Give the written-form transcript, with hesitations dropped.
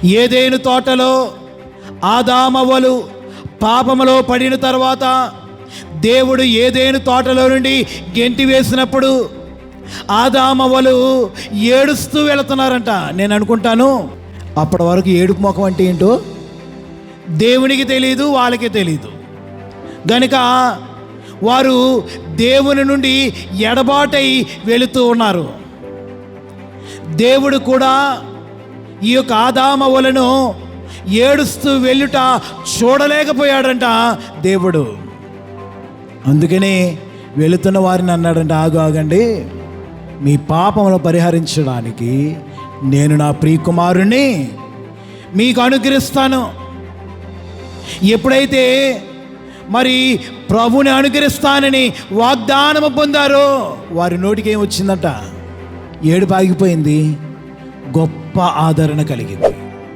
ఏదెను తోటలో ఆదామవ్వలు పాపములో పడిన తర్వాత దేవుడు ఏదెను తోటలో నుండి గెంటి వేసినప్పుడు ఆదామవ్వలు ఏడుస్తూ వెళుతున్నారంట. నేను అనుకుంటాను అప్పటి వరకు ఏడుపు ముఖం అంటే ఏంటో దేవునికి తెలియదు, వాళ్ళకి తెలియదు. గనుక వారు దేవుని నుండి ఎడబాటై వెళుతూ ఉన్నారు. దేవుడు కూడా ఈ యొక్క ఆదామవ్వలను ఏడుస్తూ వెళ్ళుట చూడలేకపోయాడంట దేవుడు. అందుకనే వెళుతున్న వారిని అన్నాడంట, ఆగండి, మీ పాపమును పరిహరించడానికి నేను నా ప్రియకుమారుణ్ణి మీకు అనుగ్రహిస్తాను. ఎప్పుడైతే మరి ప్రభుని అనుగ్రహిస్తానని వాగ్దానము పొందారో వారి నోటికి ఏం వచ్చిందంట? ఏడుపు ఆగిపోయింది, గొప్ప ఆదరణ కలిగింది.